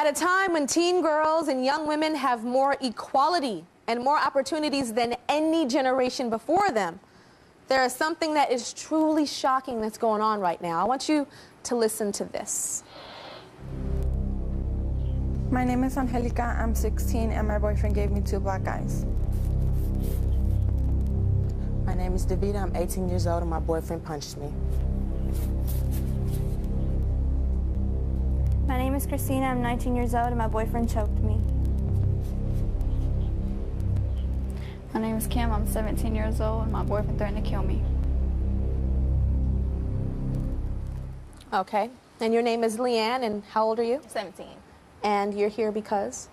At a time when teen girls and young women have more equality and more opportunities than any generation before them, there is something that is truly shocking that's going on right now. I want you to listen to this. My name is Angelica. I'm 16 and my boyfriend gave me 2 black eyes. My name is Davida. I'm 18 years old and my boyfriend punched me. My name is Christina. I'm 19 years old and my boyfriend choked me. My name is Kim. I'm 17 years old and my boyfriend threatened to kill me. Okay. And your name is Leanne, and how old are you? 17. And you're here because?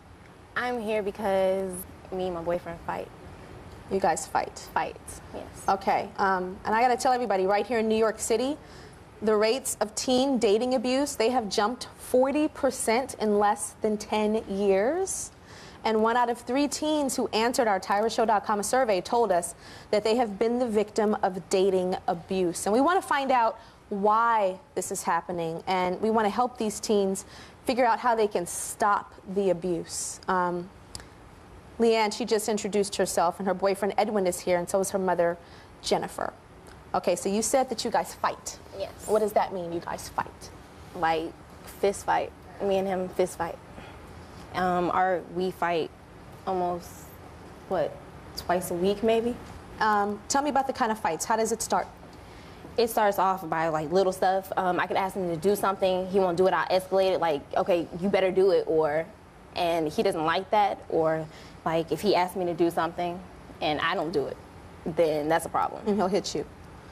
I'm here because me and my boyfriend fight. You guys fight? Fight, yes. Okay. And I got to tell everybody, right here in New York City, the rates of teen dating abuse, they have jumped 40% in less than 10 years. And 1 out of 3 teens who answered our TyraShow.com survey told us that they have been the victim of dating abuse. And we want to find out why this is happening, and we want to help these teens figure out how they can stop the abuse. Leanne, she just introduced herself, and her boyfriend Edwin is here, and so is her mother, Jennifer. Okay, so you said that you guys fight. Yes. What does that mean, you guys fight? Like, fist fight. Me and him fist fight. We fight almost, what, twice a week maybe? Tell me about the kind of fights. How does it start? It starts off by like little stuff. I could ask him to do something, he won't do it, I'll escalate it, like, okay, you better do it, and he doesn't like that, or like if he asks me to do something and I don't do it, then that's a problem. And he'll hit you?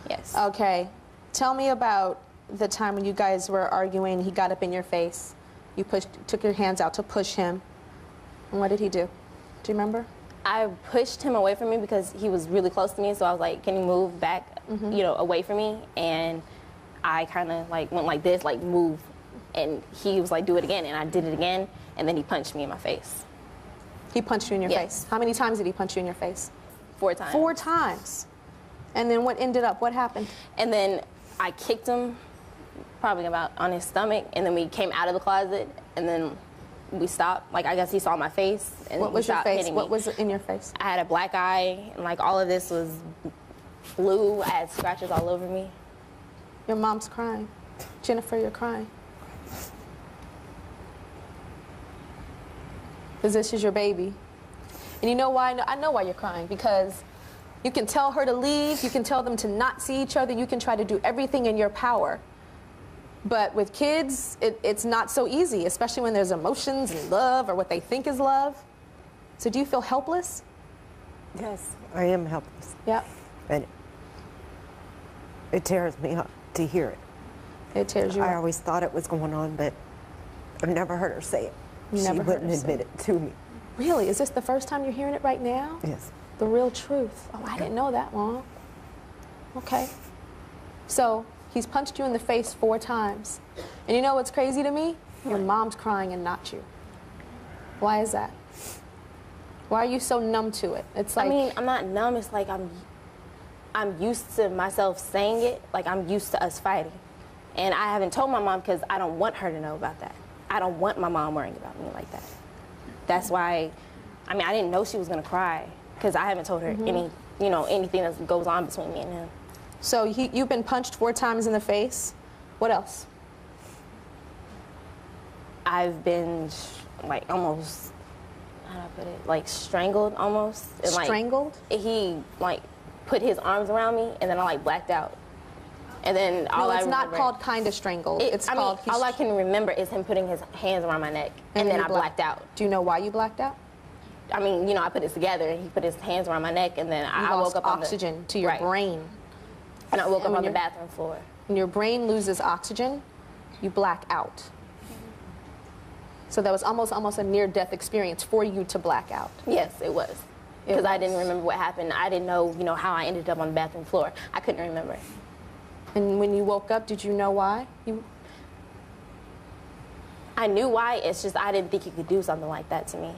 Yes. Okay. Tell me about the time when you guys were arguing, he got up in your face, you took your hands out to push him, and what did he do? Do you remember? I pushed him away from me because he was really close to me, so I was like, can you move back, you know, away from me? And I kind of like went like this, like move, and he was like, do it again, and I did it again, and then he punched me in my face. He punched you in your Yes. face? How many times did he punch you in your face? 4 times. 4 times. And then what ended up? What happened? And then I kicked him, probably about on his stomach, and then we came out of the closet, and then we stopped. Like, I guess he saw my face, and what was he your stopped face? hitting What me. was in your face? I had a black eye, and like all of this was blue. I had scratches all over me. Your mom's crying. Jennifer, you're crying. Because this is your baby. And you know why? I know why you're crying. Because you can tell her to leave. You can tell them to not see each other. You can try to do everything in your power. But with kids, it's not so easy, especially when there's emotions and love or what they think is love. So do you feel helpless? Yes, I am helpless. Yeah. And it tears me up to hear it. It tears you I up. always thought it was going on, but I've never heard her say it. You She never heard wouldn't her say admit it to me. Really? Is this the first time you're hearing it right now? Yes. The real truth. Oh, I didn't know that, Mom. Okay. So he's punched you in the face 4 times. And you know what's crazy to me? Your mom's crying and not you. Why is that? Why are you so numb to it? It's like, I mean, I'm not numb. It's like I'm used to myself saying it. Like, I'm used to us fighting. And I haven't told my mom because I don't want her to know about that. I don't want my mom worrying about me like that. That's why, I mean, I didn't know she was going to cry because I haven't told her anything that goes on between me and him. So you've been punched 4 times in the face. What else? I've been like almost, how do I put it, like strangled almost. And, Strangled? Like, he like put his arms around me and then I like blacked out. And then all No, it's I not remember, called kind of strangled. It's called. all I can remember is him putting his hands around my neck and then you I blacked out. Do you know why you blacked out? I mean, I put it together and he put his hands around my neck and then I lost woke up oxygen to your brain. And I woke up when on the you're- bathroom floor. When your brain loses oxygen, you black out. So that was almost a near-death experience for you to black out. Yes, it was. Because I didn't remember what happened. I didn't know, how I ended up on the bathroom floor. I couldn't remember. And when you woke up, did you know why? I knew why, it's just I didn't think he could do something like that to me.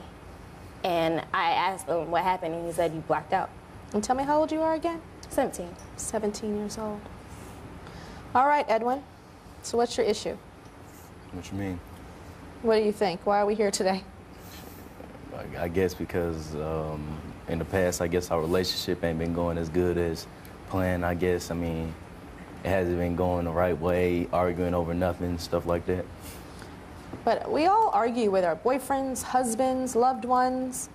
And I asked him what happened, and he said you blacked out. And tell me how old you are again? 17. 17 years old. All right, Edwin. So what's your issue? What you mean? What do you think? Why are we here today? I guess because in the past, I guess our relationship ain't been going as good as planned, I guess. I mean, it hasn't been going the right way, arguing over nothing, stuff like that. But we all argue with our boyfriends, husbands, loved ones,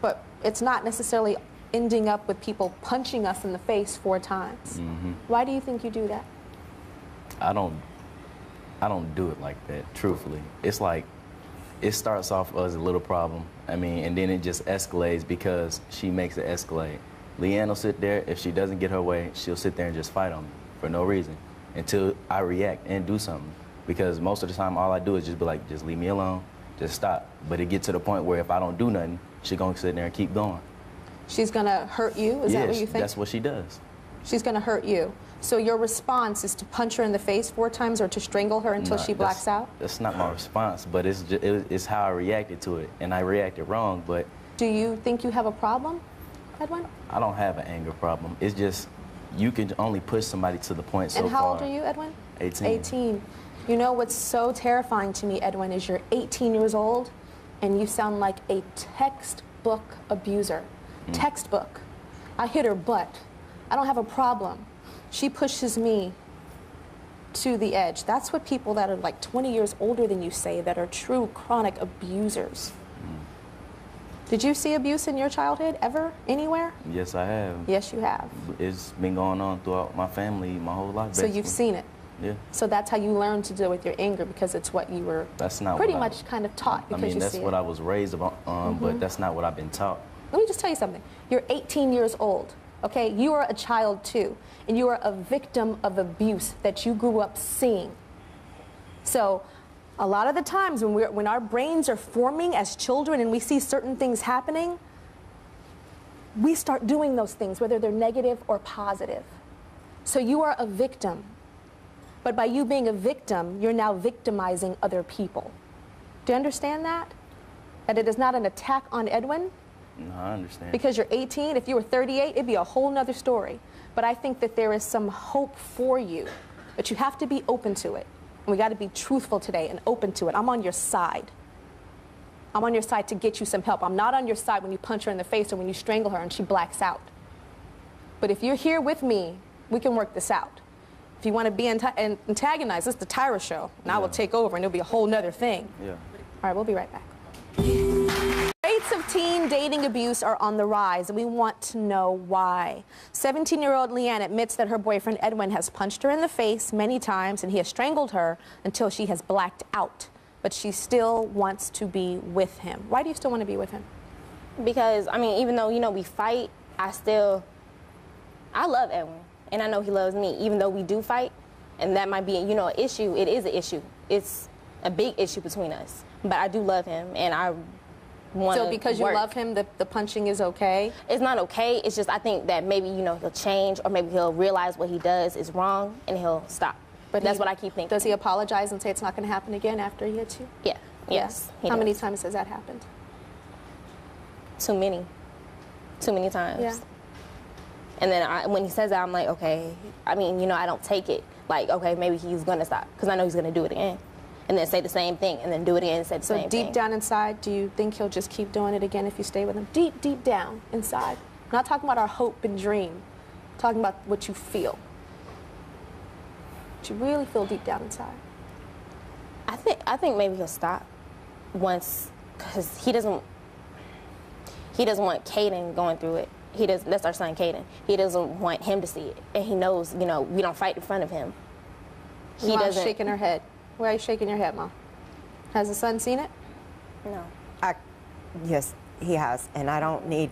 but it's not necessarily ending up with people punching us in the face 4 times. Why do you think you do that? I don't do it like that, truthfully. It's like, it starts off as a little problem, I mean, and then it just escalates because she makes it escalate. Leanne will sit there, if she doesn't get her way, she'll sit there and just fight on me for no reason until I react and do something. Because most of the time, all I do is just be like, just leave me alone, just stop. But it gets to the point where if I don't do nothing, she's gonna sit there and keep going. She's gonna hurt you? Is that what you think? That's what she does. She's gonna hurt you. So your response is to punch her in the face 4 times or to strangle her until she blacks out? That's not my response, but it's how I reacted to it. And I reacted wrong, but... Do you think you have a problem, Edwin? I don't have an anger problem. It's just, you can only push somebody to the point so far. And how old are you, Edwin? 18. 18. You know what's so terrifying to me, Edwin, is you're 18 years old and you sound like a textbook abuser. Textbook. I hit her butt. I don't have a problem. She pushes me to the edge. That's what people that are like 20 years older than you say, that are true chronic abusers. Did you see abuse in your childhood ever, anywhere? Yes, I have. Yes, you have. It's been going on throughout my family my whole life, basically. So you've seen it? Yeah. So that's how you learn to deal with your anger, because it's what you were pretty much kind of taught. Because I mean, that's what I was raised on, but that's not what I've been taught. Let me just tell you something. You're 18 years old, okay? You are a child too, and you are a victim of abuse that you grew up seeing. So a lot of the times when our brains are forming as children and we see certain things happening, we start doing those things, whether they're negative or positive. So you are a victim. But by you being a victim, you're now victimizing other people. Do you understand that? That it is not an attack on Edwin? No, I understand. Because you're 18, if you were 38, it'd be a whole nother story. But I think that there is some hope for you, but you have to be open to it. And we got to be truthful today and open to it. I'm on your side. I'm on your side to get you some help. I'm not on your side when you punch her in the face or when you strangle her and she blacks out. But if you're here with me, we can work this out. If you want to be antagonized, it's the Tyra show, and I will take over, and it'll be a whole nother thing. Yeah. All right, we'll be right back. Rates of teen dating abuse are on the rise, and we want to know why. 17-year-old Leanne admits that her boyfriend Edwin has punched her in the face many times, and he has strangled her until she has blacked out. But she still wants to be with him. Why do you still want to be with him? Because, I mean, even though, you know, we fight, I love Edwin. And I know he loves me, even though we do fight. And that might be, you know, an issue. It is an issue. It's a big issue between us. But I do love him, and I want to So because you love him, the punching is okay? It's not okay. It's just I think that maybe, you know, he'll change, or maybe he'll realize what he does is wrong, and he'll stop. But that's what I keep thinking. Does he apologize and say it's not going to happen again after he hits you? Yeah. Yes. How many times has that happened? Too many. Too many times. Yeah. And then when he says that, I'm like, okay. I mean, you know, I don't take it like, okay, maybe he's going to stop, because I know he's going to do it again. And then say the same thing, and then do it again and say the same thing. So deep down inside, do you think he'll just keep doing it again if you stay with him? Deep, deep down inside. I'm not talking about our hope and dream. I'm talking about what you feel. What you really feel deep down inside. I think maybe he'll stop once, because he doesn't want Caden going through it. That's our son, Caden. He doesn't want him to see it. And he knows, you know, we don't fight in front of him. Mom's shaking her head. Why are you shaking your head, Mom? Has the son seen it? No. Yes, he has. And I don't need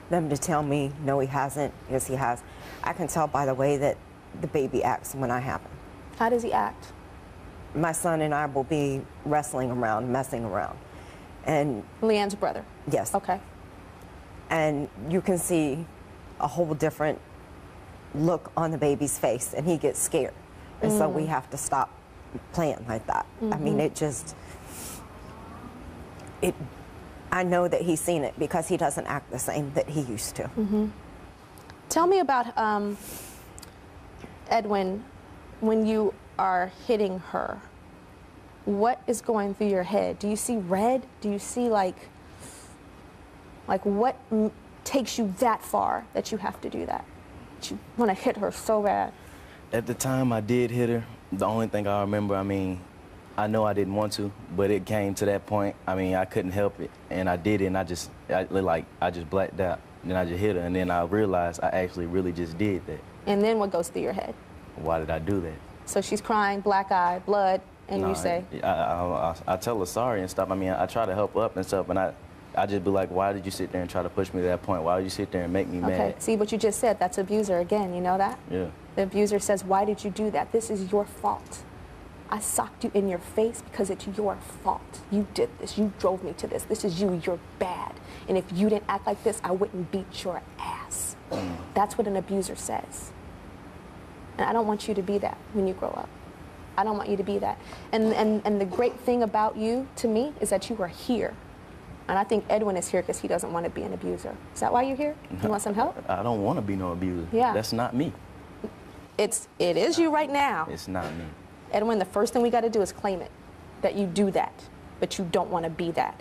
them to tell me, no, he hasn't. Yes, he has. I can tell by the way that the baby acts when I have him. How does he act? My son and I will be wrestling around, messing around. And Leanne's brother? Yes. Okay. And you can see a whole different look on the baby's face, and he gets scared. And so we have to stop playing like that. I mean, I know that he's seen it because he doesn't act the same that he used to. Tell me about Edwin, when you are hitting her. what is going through your head? Do you see red? Do you see like what takes you that far that you have to do that? That you want to hit her so bad? At the time I did hit her. The only thing I remember, I mean, I know I didn't want to, but it came to that point. I mean, I couldn't help it, and I did it, and I just blacked out. Then I just hit her, and then I realized I actually really just did that. And then what goes through your head? Why did I do that? So she's crying, black eye, blood, and you say? I tell her sorry and stuff. I mean, I try to help her up and stuff, and I just be like, why did you sit there and try to push me to that point? Why did you sit there and make me mad? Okay, see what you just said, that's abuser again, you know that? Yeah. The abuser says, why did you do that? This is your fault. I socked you in your face because it's your fault. You did this, you drove me to this. This is you, you're bad. And if you didn't act like this, I wouldn't beat your ass. That's what an abuser says. And I don't want you to be that when you grow up. I don't want you to be that. And the great thing about you, to me, is that you are here. And I think Edwin is here because he doesn't want to be an abuser. Is that why you're here? You want some help? I don't want to be no abuser. Yeah. That's not me. It is you right now. It's not me. Edwin, the first thing we got to do is claim it, that you do that, but you don't want to be that.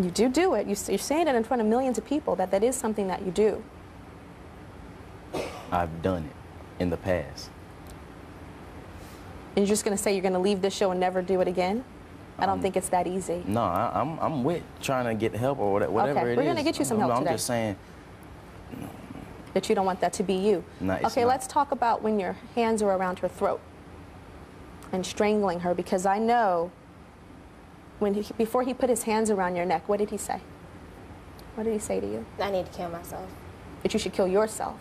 You do it. You're saying it in front of millions of people, that is something that you do. I've done it in the past. And you're just going to say you're going to leave this show and never do it again? I don't think it's that easy. No, I'm with trying to get help or whatever okay. it is. We're going to get you some help today. I'm just saying. That you don't want that to be you. No, it's okay, not. Let's talk about when your hands are around her throat and strangling her, because I know before he put his hands around your neck, what did he say? What did he say to you? I need to kill myself. That you should kill yourself.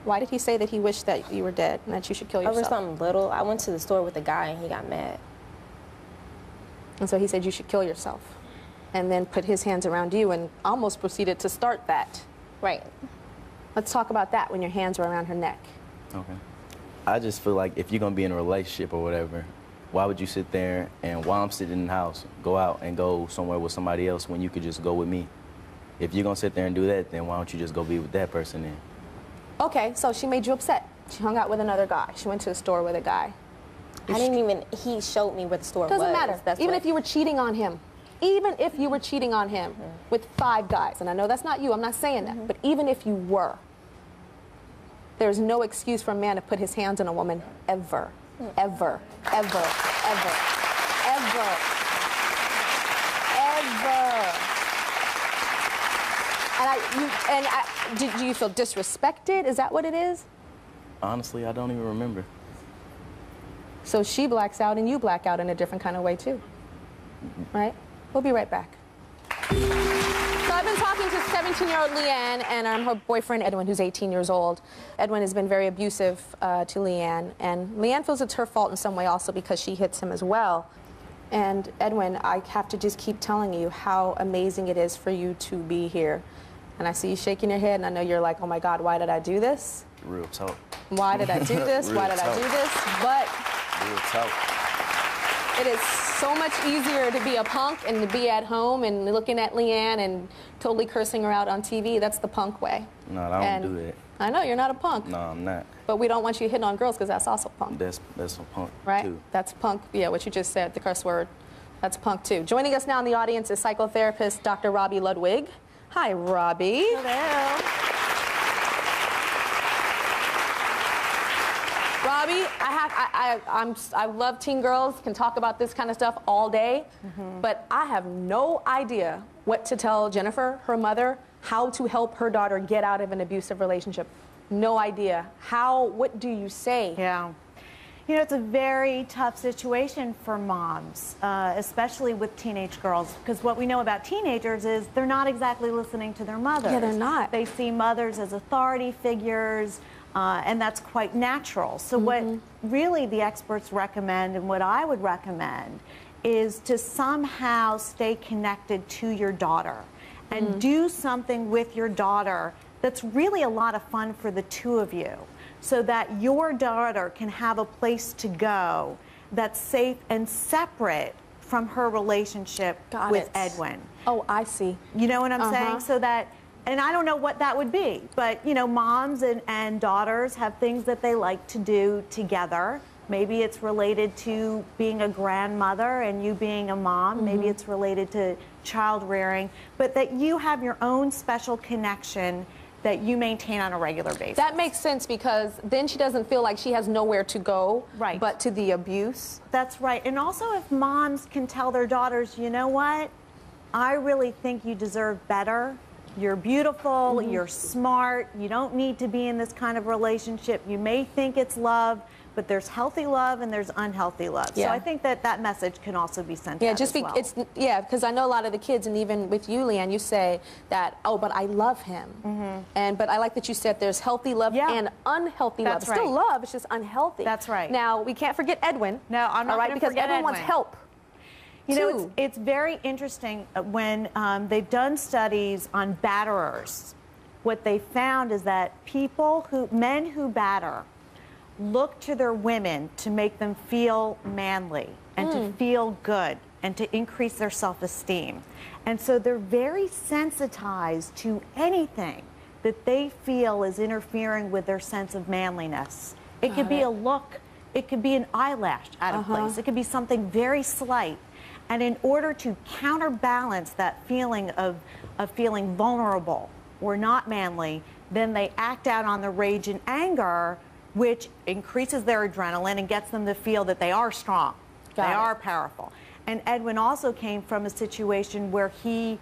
Why did he say that he wished that you were dead and that you should kill yourself? Over something little. I went to the store with a guy and he got mad. And so he said you should kill yourself, and then put his hands around you and almost proceeded to start that. Right. Let's talk about that when your hands are around her neck. Okay. I just feel like if you're going to be in a relationship or whatever, why would you sit there and while I'm sitting in the house, go out and go somewhere with somebody else when you could just go with me? If you're going to sit there and do that, then why don't you just go be with that person then? Okay, so she made you upset. She hung out with another guy. She went to the store with a guy. He showed me where the store was. Doesn't matter. Even if you were cheating on him. Even if you were cheating on him with 5 guys, and I know that's not you, I'm not saying that, but even if you were, there's no excuse for a man to put his hands on a woman ever, ever, ever, ever, ever, ever. Do you feel disrespected? Is that what it is? Honestly, I don't even remember. So she blacks out and you black out in a different kind of way too, right? We'll be right back. So I've been talking to 17-year-old Leanne and her boyfriend Edwin, who's 18 years old. Edwin has been very abusive to Leanne, and Leanne feels it's her fault in some way also because she hits him as well. And Edwin, I have to just keep telling you how amazing it is for you to be here. And I see you shaking your head, and I know you're like, oh my God, why did I do this? Real talk. Why did I do this? Why did I do this? But Real talk. it is so much easier to be a punk and to be at home and looking at Leanne and totally cursing her out on TV. That's the punk way. No, I don't do that. I know, you're not a punk. No, I'm not. But we don't want you hitting on girls because that's also punk. That's a punk, right? too. That's punk. Yeah, what you just said, the curse word. That's punk, too. Joining us now in the audience is psychotherapist Dr. Robbie Ludwig. Hi, Robbie. Hello. Robbie, I love teen girls, can talk about this kind of stuff all day, but I have no idea what to tell Jennifer, her mother, how to help her daughter get out of an abusive relationship. No idea. What do you say? Yeah. You know, it's a very tough situation for moms, especially with teenage girls, because what we know about teenagers is they're not exactly listening to their mothers. Yeah, they're not. They see mothers as authority figures, and that's quite natural. So what really the experts recommend, and what I would recommend, is to somehow stay connected to your daughter and do something with your daughter that's really a lot of fun for the two of you, so that your daughter can have a place to go that's safe and separate from her relationship with Edwin. Oh, I see. You know what I'm saying? So that, and I don't know what that would be, but you know, moms and daughters have things that they like to do together. Maybe it's related to being a grandmother and you being a mom. Maybe it's related to child rearing, but that you have your own special connection that you maintain on a regular basis. That makes sense, because then she doesn't feel like she has nowhere to go but to the abuse. That's right. And also, if moms can tell their daughters, you know what, I really think you deserve better. You're beautiful, you're smart, you don't need to be in this kind of relationship. You may think it's love, but there's healthy love and there's unhealthy love. Yeah. So I think that that message can also be sent out just as well. because I know a lot of the kids, and even with you, Leanne, you say that, oh, but I love him. But I like that you said there's healthy love and unhealthy love. That's It's still love, it's just unhealthy. That's right. Now, we can't forget Edwin. No, I'm not all right, gonna because forget Edwin wants Edwin. help. You know, it's very interesting when they've done studies on batterers. What they found is that men who batter, look to their women to make them feel manly and to feel good and to increase their self-esteem. And so they're very sensitized to anything that they feel is interfering with their sense of manliness. It could be a look, it could be an eyelash out of place, it could be something very slight. And in order to counterbalance that feeling of feeling vulnerable or not manly, then they act out on the rage and anger, which increases their adrenaline and gets them to feel that they are strong, they are powerful. And Edwin also came from a situation where he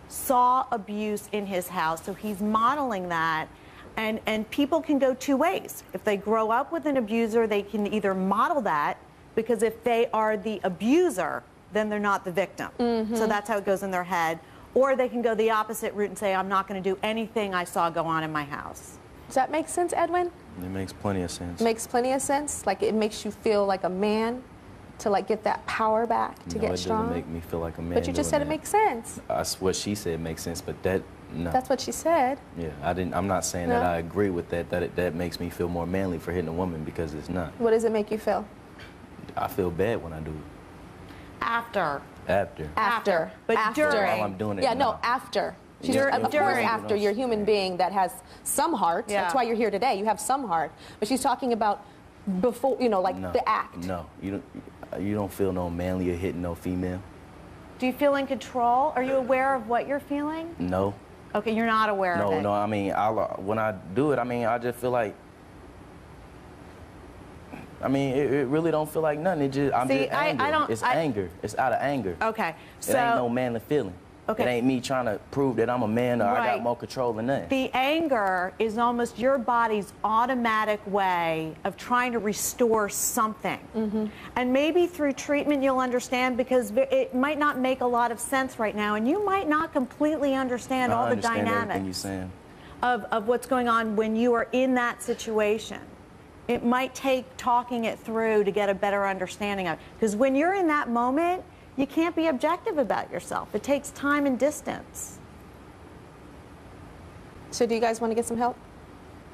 saw abuse in his house, so he's modeling that. And people can go two ways. If they grow up with an abuser, they can either model that, because if they are the abuser, then they're not the victim. So that's how it goes in their head. Or they can go the opposite route and say, I'm not going to do anything I saw go on in my house. Does that make sense, Edwin? It makes plenty of sense. Makes plenty of sense? Like, it makes you feel like a man to, like, get that power back, to get strong? No, it doesn't make me feel like a man. But you just said it makes sense. That's what she said makes sense, but no. That's what she said. Yeah, I'm not saying that I agree with that, that makes me feel more manly for hitting a woman, because it's not. What does it make you feel? I feel bad when I do it. After. But during. While I'm doing it now. After. Of course, after. You're a human being that has some heart. That's why you're here today. You have some heart. But she's talking about before, the act. No, you don't feel no manly or hitting no female. Do you feel in control? Are you aware of what you're feeling? No. Okay, you're not aware of it. No, I mean, when I do it, I mean, I just feel like, it really don't feel like nothing. I'm just angry. It's anger. It's out of anger. Okay, so it ain't no manly feeling. Okay. It ain't me trying to prove that I'm a man or I got more control than that. The anger is almost your body's automatic way of trying to restore something. And maybe through treatment you'll understand, because it might not make a lot of sense right now, and you might not completely understand all the dynamics of what's going on when you are in that situation. It might take talking it through to get a better understanding of it. Because when you're in that moment, you can't be objective about yourself. It takes time and distance. So do you guys want to get some help?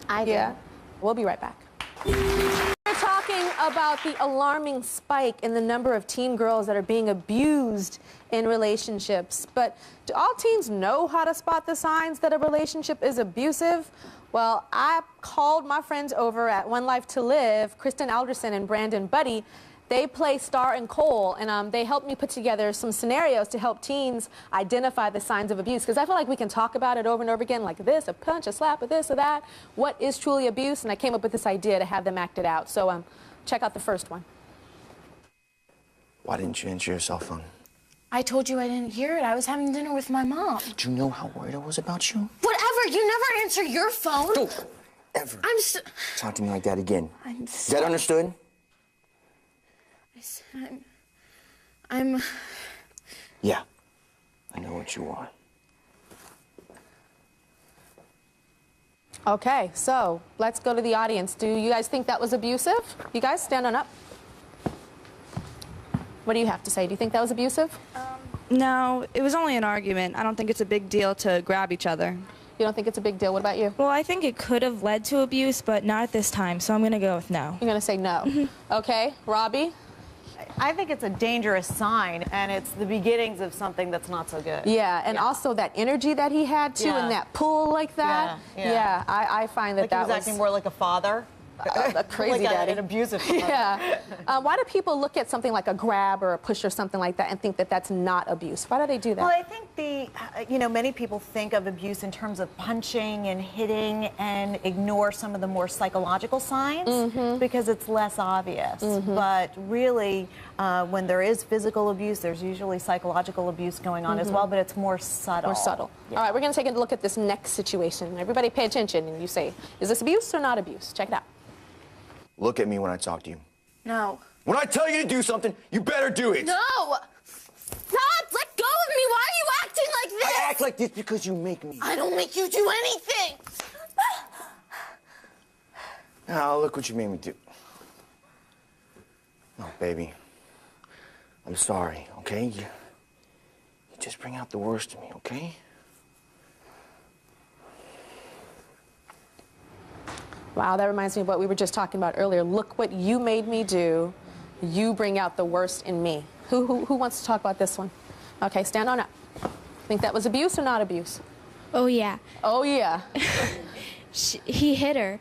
I do. Yeah. We'll be right back. We're talking about the alarming spike in the number of teen girls that are being abused in relationships. But do all teens know how to spot the signs that a relationship is abusive? Well, I called my friends over at One Life to Live, Kristen Alderson and Brandon Buddy. They play Star and Cole, and they helped me put together some scenarios to help teens identify the signs of abuse. Because I feel like we can talk about it over and over again, like this, a punch, a slap, or this or that. What is truly abuse? And I came up with this idea to have them act it out. So check out the first one. Why didn't you answer your cell phone? I told you I didn't hear it. I was having dinner with my mom. Do you know how worried I was about you? Whatever. You never answer your phone. Don't ever talk to me like that again. I'm Is that understood? I'm... Yeah. I know what you want. Okay, so let's go to the audience. Do you guys think that was abusive? You guys, stand on up. What do you have to say? Do you think that was abusive? No, it was only an argument. I don't think it's a big deal to grab each other. You don't think it's a big deal? What about you? Well, I think it could have led to abuse, but not at this time, so I'm going to go with no. You're going to say no. Okay, Robbie? I think it's a dangerous sign, and it's the beginnings of something that's not so good. Yeah, and also that energy that he had, too, and that pull like that. Yeah. I find that he was acting more like a father. a crazy like daddy. an abusive father. Yeah. Why do people look at something like a grab or a push or something like that and think that that's not abuse? Why do they do that? Well, I think many people think of abuse in terms of punching and hitting and ignore some of the more psychological signs because it's less obvious. But really, when there is physical abuse, there's usually psychological abuse going on as well, but it's more subtle. More subtle. Yeah. All right, we're going to take a look at this next situation. Everybody pay attention and you say, is this abuse or not abuse? Check it out. Look at me when I talk to you. No. When I tell you to do something, you better do it. No! Stop! Let go of me! Why are you acting like this? I act like this because you make me. I don't make you do anything! Now, look what you made me do. Oh, baby. I'm sorry, okay? You just bring out the worst in me, okay? Wow, that reminds me of what we were just talking about earlier. Look what you made me do. You bring out the worst in me. Who wants to talk about this one? Okay, stand on up. Think that was abuse or not abuse? Oh, yeah. Oh, yeah. He hit her.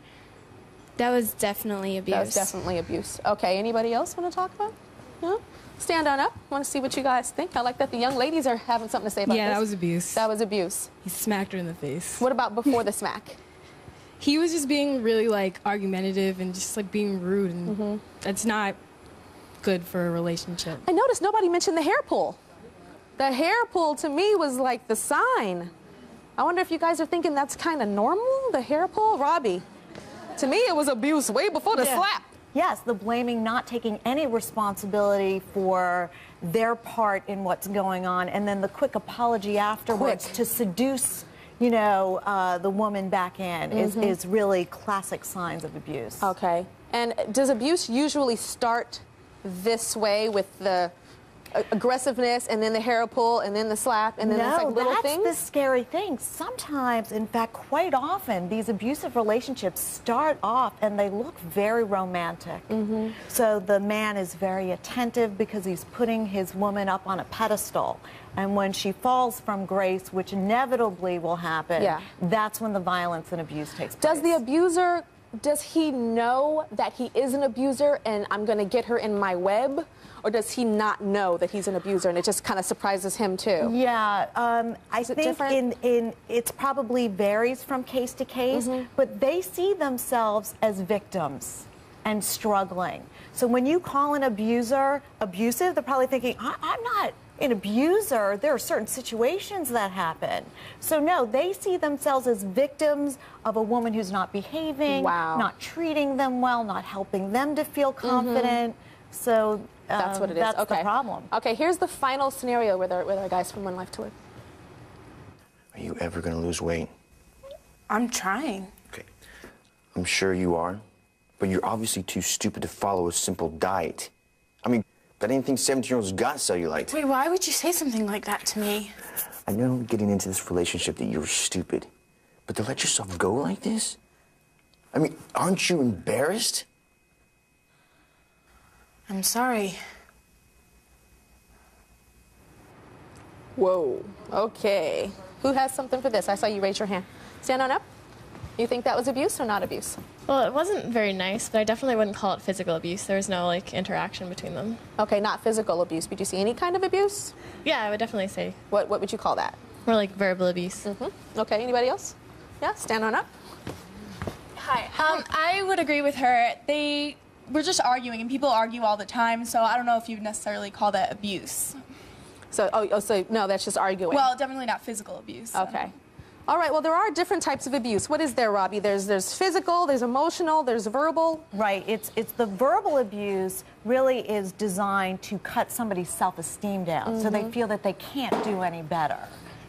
That was definitely abuse. That was definitely abuse. Okay, anybody else want to talk about? No? Stand on up. Want to see what you guys think. I like that the young ladies are having something to say about this. Yeah, that was abuse. That was abuse. He smacked her in the face. What about before the smack? He was just being really, like, argumentative and just, like, being rude, and that's not good for a relationship. I noticed nobody mentioned the hair pull. The hair pull, to me, was like the sign. I wonder if you guys are thinking that's kind of normal, the hair pull? Robbie, to me, it was abuse way before the slap. Yes, the blaming, not taking any responsibility for their part in what's going on, and then the quick apology afterwards to seduce the woman back in is really classic signs of abuse. Okay. And does abuse usually start this way with the aggressiveness and then the hair pull and then the slap and then it's like little things? No, that's the scary thing. Sometimes, in fact, quite often, these abusive relationships start off and they look very romantic. So the man is very attentive because he's putting his woman up on a pedestal. And when she falls from grace, which inevitably will happen, that's when the violence and abuse takes place. Does the abuser, does he know that he is an abuser and I'm going to get her in my web? Or does he not know that he's an abuser and it just kind of surprises him too? Yeah, I think it probably varies from case to case, but they see themselves as victims and struggling. So when you call an abuser abusive, they're probably thinking, I'm not an abuser. There are certain situations that happen. So no, they see themselves as victims of a woman who's not behaving, not treating them well, not helping them to feel confident. So that's what it is. That's the problem. Okay, here's the final scenario with our guys from One Life to Live. Are you ever going to lose weight? I'm trying. Okay. I'm sure you are, but you're obviously too stupid to follow a simple diet. I mean, that ain't think 17-year-olds got cellulite. Wait, why would you say something like that to me? I know getting into this relationship that you're stupid, but to let yourself go like this? I mean, aren't you embarrassed? I'm sorry. Whoa, okay. Who has something for this? I saw you raise your hand. Stand on up. You think that was abuse or not abuse? Well, it wasn't very nice, but I definitely wouldn't call it physical abuse. There was no, like, interaction between them. Okay, not physical abuse. Did you see any kind of abuse? Yeah, I would definitely say. What would you call that? More like verbal abuse. Okay, anybody else? Yeah, stand on up. Hi. I would agree with her. They were just arguing, and people argue all the time, so I don't know if you would necessarily call that abuse. So, so no, that's just arguing. Well, definitely not physical abuse. Okay. All right, well, there are different types of abuse. What is there, Robbie? There's physical, there's emotional, there's verbal. Right, it's the verbal abuse really is designed to cut somebody's self-esteem down so they feel that they can't do any better.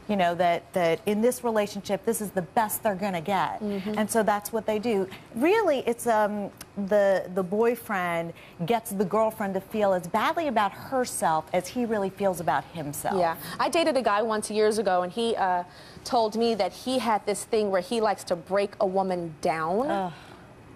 You know, that in this relationship, this is the best they're going to get. And so that's what they do. Really, it's the boyfriend gets the girlfriend to feel as badly about herself as he really feels about himself. Yeah. I dated a guy once years ago, and he told me that he had this thing where he likes to break a woman down.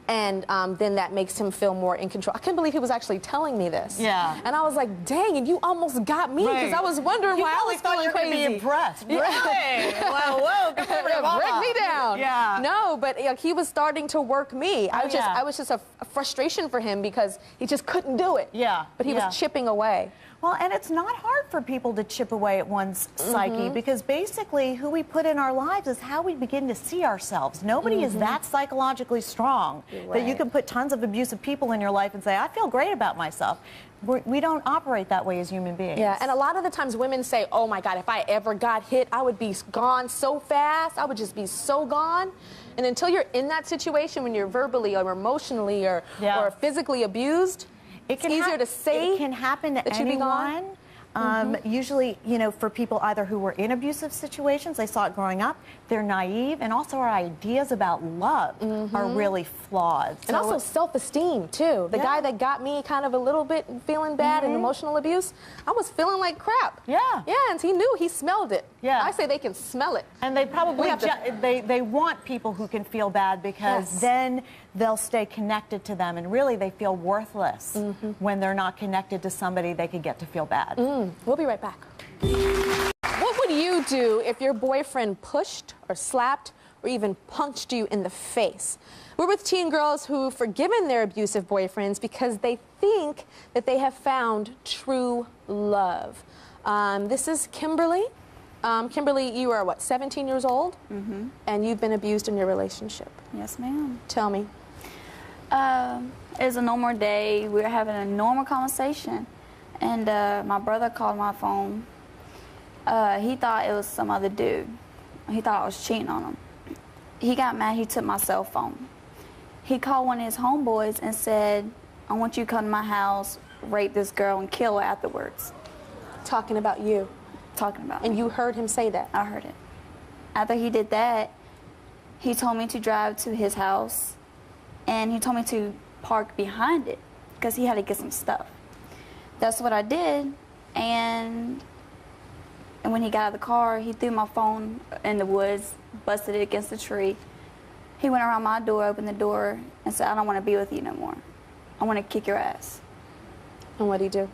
And then that makes him feel more in control. I couldn't believe he was actually telling me this. Yeah. And I was like, dang, and you almost got me, because I was wondering why I was feeling crazy. You be impressed. Yeah. Really? Wow, whoa, come over here, Mama. Break me down. Yeah. No, but like, he was starting to work me. I was just a frustration for him because he just couldn't do it. Yeah. But he was chipping away. Well, and it's not hard for people to chip away at one's psyche, because basically who we put in our lives is how we begin to see ourselves. Nobody is that psychologically strong that you can put tons of abusive people in your life and say, I feel great about myself. We don't operate that way as human beings. Yeah, and a lot of the times women say, oh my God, if I ever got hit, I would be gone so fast. I would just be so gone. And until you're in that situation, when you're verbally or emotionally or physically abused, it's easier to say. It can happen to anyone. Usually, you know, for people either who were in abusive situations, they saw it growing up, they're naive, and also our ideas about love are really flawed. And also self-esteem, too. The guy that got me kind of a little bit feeling bad and emotional abuse, I was feeling like crap. Yeah. Yeah, and he knew, he smelled it. Yeah. I say they can smell it. And they probably, they want people who can feel bad, because then they'll stay connected to them, and really they feel worthless when they're not connected to somebody they could get to feel bad. We'll be right back. What would you do if your boyfriend pushed or slapped or even punched you in the face? We're with teen girls who've forgiven their abusive boyfriends because they think that they have found true love. This is Kimberly. Kimberly, you are what, 17 years old? And you've been abused in your relationship. Yes, ma'am. Tell me. It was a normal day. We were having a normal conversation. And my brother called my phone. He thought it was some other dude. He thought I was cheating on him. He got mad. He took my cell phone. He called one of his homeboys and said, I want you to come to my house, rape this girl, and kill her afterwards. Talking about you? Talking about me. And you heard him say that? I heard it. After he did that, he told me to drive to his house, and he told me to park behind it because he had to get some stuff. That's what I did, and when he got out of the car, he threw my phone in the woods, busted it against the tree. He went around my door, opened the door, and said, I don't want to be with you no more. I want to kick your ass. And what did he do?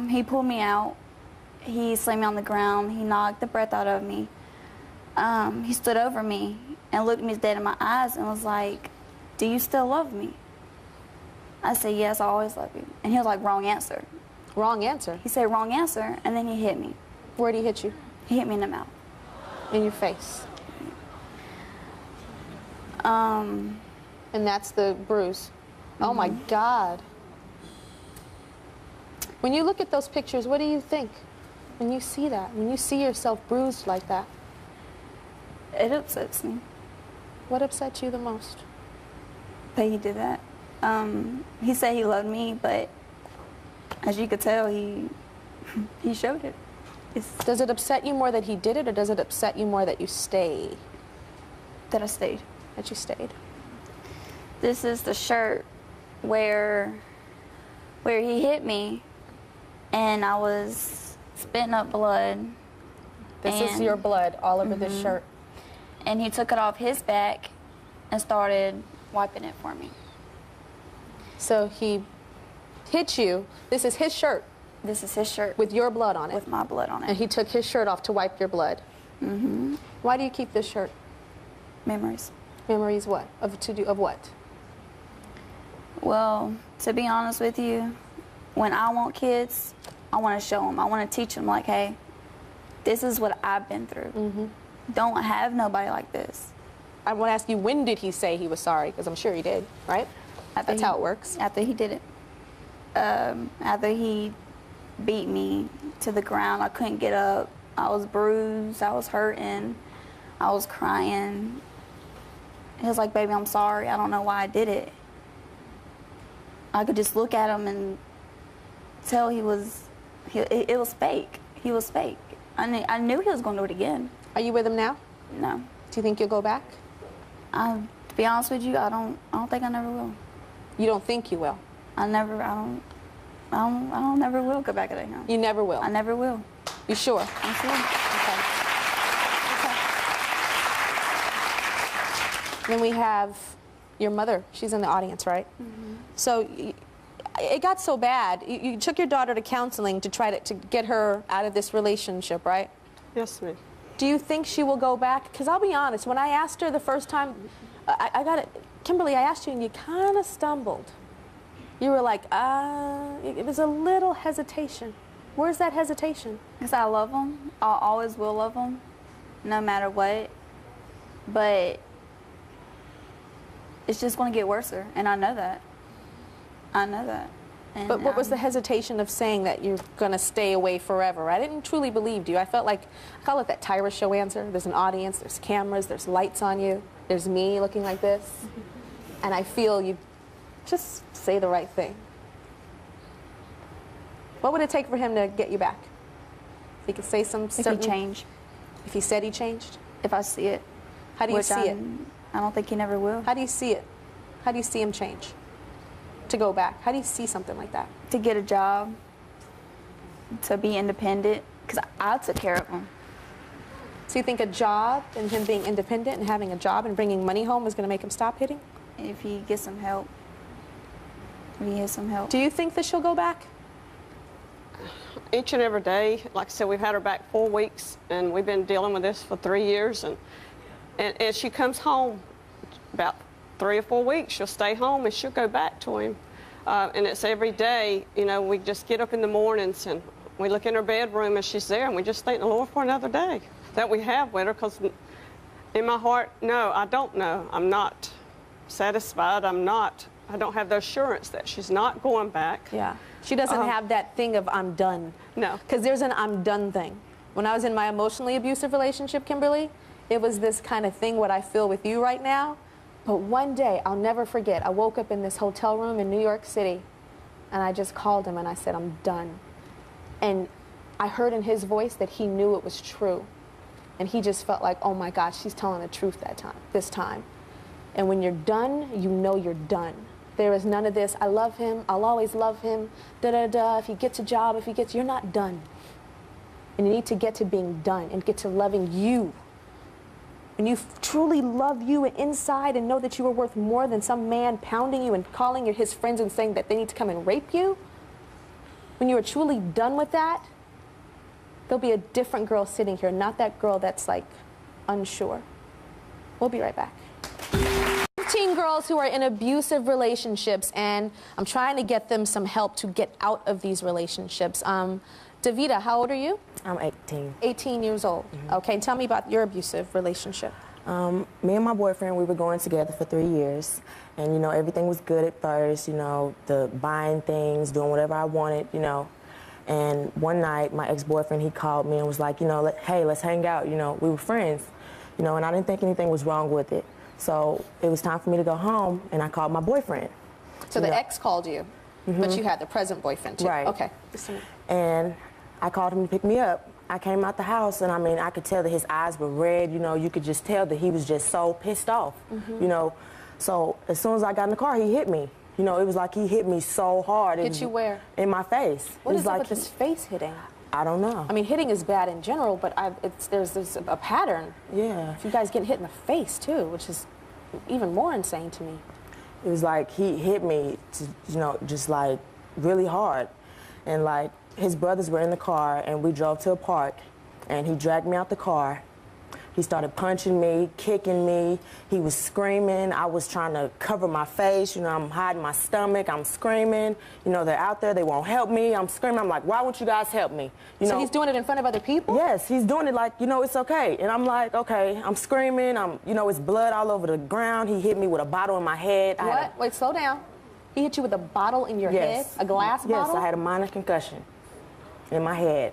He pulled me out. He slammed me on the ground. He knocked the breath out of me. He stood over me and looked me dead in my eyes and was like, do you still love me? I said, yes, I always love you. And he was like, wrong answer. Wrong answer? He said, wrong answer, and then he hit me. Where'd he hit you? He hit me in the mouth. In your face? And that's the bruise? Oh, my God. When you look at those pictures, what do you think when you see that? When you see yourself bruised like that? It upsets me. What upsets you the most? That he did that. He said he loved me, but as you could tell, he showed it. Does it upset you more that he did it, or does it upset you more that you stayed? That I stayed. That you stayed. This is the shirt where he hit me, and I was spitting up blood. This is your blood all over this shirt. And he took it off his back and started wiping it for me. So he hit you. This is his shirt. This is his shirt. With your blood on it. With my blood on it. And he took his shirt off to wipe your blood. Why do you keep this shirt? Memories. Memories what? Of what? Well, to be honest with you, when I want kids, I want to show them. I want to teach them, like, hey, this is what I've been through. Don't have nobody like this. I want to ask you, when did he say he was sorry? Because I'm sure he did, right? That's how it works. After he did it. After he beat me to the ground, I couldn't get up. I was bruised. I was hurting. I was crying. He was like, baby, I'm sorry. I don't know why I did it. I could just look at him and tell it was fake. He was fake. I knew he was going to do it again. Are you with him now? No. Do you think you'll go back? To be honest with you, I don't think I never will. You don't think you will? I never will go back to that house. You never will? I never will. You sure? I'm sure. Okay. Then we have Your mother, she's in the audience, right? So it got so bad. You took your daughter to counseling to try to get her out of this relationship, right? Yes, ma'am. Do you think she will go back? Because I'll be honest, when I asked her the first time, I got it. Kimberly, I asked you and you kind of stumbled. You were like, it was a little hesitation. Where's that hesitation? Because I love him. I always will love him, no matter what. But it's just going to get worse, and I know that. I know that. And But what was the hesitation of saying that you're going to stay away forever? I didn't truly believe you. I felt like, I call it that Tyra show answer. There's an audience, there's cameras, there's lights on you, there's me looking like this. And I feel you just say the right thing. What would it take for him to get you back? If he could say some certain... If he changed. If he said he changed? If I see it. How do you see it? I don't think he never will. How do you see it? How do you see him change? To go back? How do you see something like that? To get a job, to be independent, because I took care of him. So you think a job and him being independent and having a job and bringing money home is going to make him stop hitting? If he gets some help. If he gets some help. Do you think that she'll go back? Each and every day, like I said, we've had her back 4 weeks, and we've been dealing with this for 3 years. And she comes home about 3 or 4 weeks. She'll stay home and she'll go back to him. And it's every day, you know, we just get up in the mornings and we look in her bedroom and she's there, and we just thank the Lord for another day that we have with her, because in my heart, no, I don't know. I'm not satisfied. I don't have the assurance that she's not going back. Yeah. She doesn't have that thing of I'm done. No. Because there's an I'm done thing. When I was in my emotionally abusive relationship, Kimberly, it was this kind of thing, what I feel with you right now. But one day, I'll never forget, I woke up in this hotel room in New York City, and I just called him and I said, I'm done. And I heard in his voice that he knew it was true. And he just felt like, oh my gosh, she's telling the truth this time. And when you're done, you know you're done. There is none of this, I love him, I'll always love him, da-da-da, if he gets a job, you're not done. And you need to get to being done and get to loving you. When you truly love you inside and know that you are worth more than some man pounding you and calling his friends and saying that they need to come and rape you, when you are truly done with that, there'll be a different girl sitting here, not that girl that's like unsure. We'll be right back. 15 girls who are in abusive relationships, and I'm trying to get them some help to get out of these relationships. Davida, how old are you? I'm 18. 18 years old. Okay, tell me about your abusive relationship. Me and my boyfriend, we were going together for 3 years. And, you know, everything was good at first, you know, the buying things, doing whatever I wanted, you know. And one night, my ex-boyfriend, he called me and was like, you know, hey, let's hang out. You know, we were friends, you know, and I didn't think anything was wrong with it. So it was time for me to go home, and I called my boyfriend. So the ex called you, but you had the present boyfriend too. Right. Okay. And I called him to pick me up. I came out the house, and I mean, I could tell that his eyes were red. You know, you could just tell that he was just so pissed off, you know. So as soon as I got in the car, he hit me. You know, it was like he hit me so hard. Hit you where? In my face. What is like it with this face hitting? I don't know. I mean, hitting is bad in general, but there's a pattern. Yeah. If you guys get hit in the face too, which is even more insane to me. It was like he hit me, you know, just like really hard. And like his brothers were in the car, and we drove to a park, and he dragged me out the car. He started punching me, kicking me. He was screaming. I was trying to cover my face. You know, I'm hiding my stomach. I'm screaming. You know, they're out there. They won't help me. I'm screaming. I'm like, why won't you guys help me? You know, he's doing it in front of other people? Yes, he's doing it like, you know, it's okay. And I'm like, okay, I'm screaming. You know, it's blood all over the ground. He hit me with a bottle in my head. What? Wait, slow down. He hit you with a bottle in your head? A glass bottle? Yes, I had a minor concussion in my head.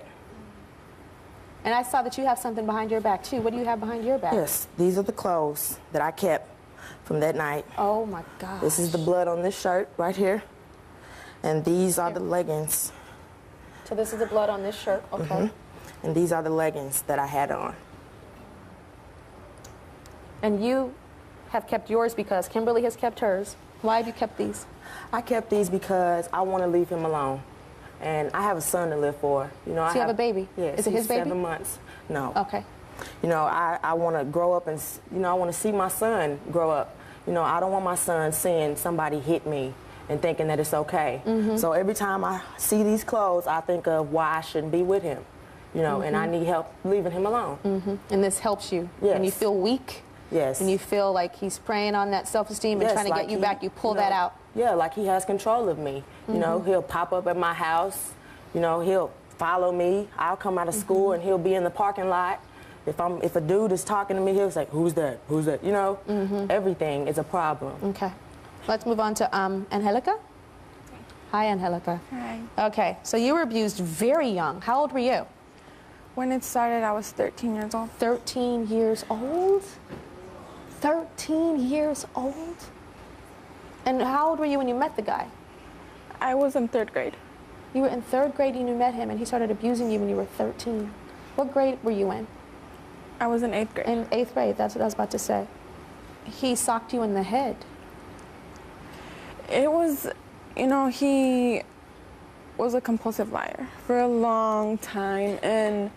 And I saw that you have something behind your back, too. What do you have behind your back? Yes, these are the clothes that I kept from that night. Oh, my God. This is the blood on this shirt right here. And these are the leggings. So this is the blood on this shirt, okay. And these are the leggings that I had on. And you have kept yours because Kimberly has kept hers. Why have you kept these? I kept these because I want to leave him alone. And I have a son to live for. You know, So you have a baby? Yes. Is it his baby? 7 months. No. Okay. You know, I want to grow up and, you know, I want to see my son grow up. You know, I don't want my son seeing somebody hit me and thinking that it's okay. So every time I see these clothes, I think of why I shouldn't be with him. You know, and I need help leaving him alone. And this helps you. Yes. When you feel weak, yes, and you feel like he's preying on that self-esteem and trying to get you back, you pull that out. Yeah, like he has control of me. You know, he'll pop up at my house. You know, he'll follow me. I'll come out of school and he'll be in the parking lot. If a dude is talking to me, he'll say, "Who's that? Who's that?" You know, everything is a problem. Okay, let's move on to Angelica. Hi, Angelica. Hi. Okay, so you were abused very young. How old were you? When it started, I was 13 years old. 13 years old? 13 years old? And how old were you when you met the guy? I was in 3rd grade. You were in 3rd grade and you met him, and he started abusing you when you were 13. What grade were you in? I was in 8th grade. In 8th grade, that's what I was about to say. He socked you in the head. It was, you know, he was a compulsive liar for a long time, and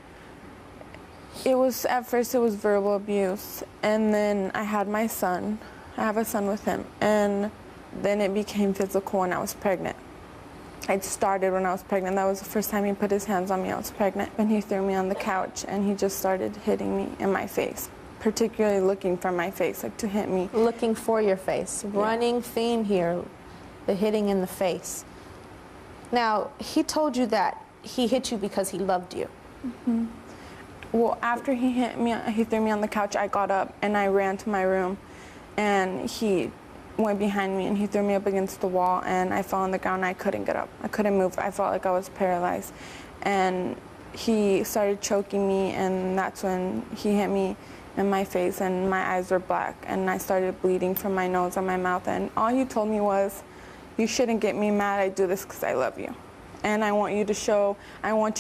at first it was verbal abuse, and then I had my son. I have a son with him, and then it became physical when I was pregnant. It started when I was pregnant. That was the first time he put his hands on me. I was pregnant, and he threw me on the couch, and he just started hitting me in my face, particularly looking for my face, like to hit me. Looking for your face. Running theme here, the hitting in the face. Now, he told you that he hit you because he loved you. Well, after he hit me, he threw me on the couch, I got up and I ran to my room, and he went behind me and he threw me up against the wall, and I fell on the ground and I couldn't get up. I couldn't move. I felt like I was paralyzed. And he started choking me, and that's when he hit me in my face, and my eyes were black, and I started bleeding from my nose and my mouth, and all he told me was, "You shouldn't get me mad. I do this because I love you. And I want to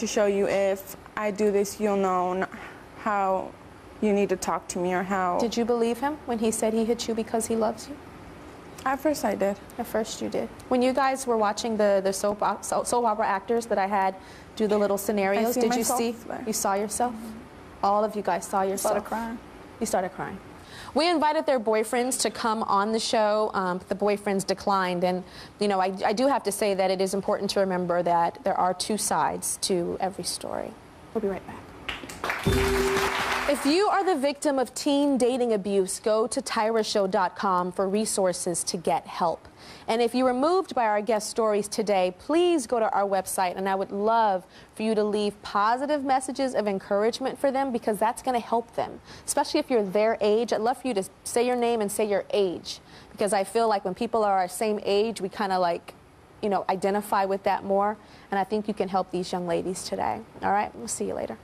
show you if I do this, you'll know how you need to talk to me or how." Did you believe him when he said he hit you because he loves you? At first I did. At first you did. When you guys were watching the soap opera actors that I had do the little scenarios, did you see? You saw yourself? All of you guys saw yourself? Started crying. You started crying. We invited their boyfriends to come on the show. But the boyfriends declined. And, you know, I do have to say that it is important to remember that there are two sides to every story. We'll be right back. If you are the victim of teen dating abuse, go to tyrashow.com for resources to get help. And if you were moved by our guest stories today, please go to our website, and I would love for you to leave positive messages of encouragement for them, because that's going to help them, especially if you're their age. I'd love for you to say your name and say your age, because I feel like when people are our same age, we kind of like, you know, identify with that more, and I think you can help these young ladies today. All right, we'll see you later.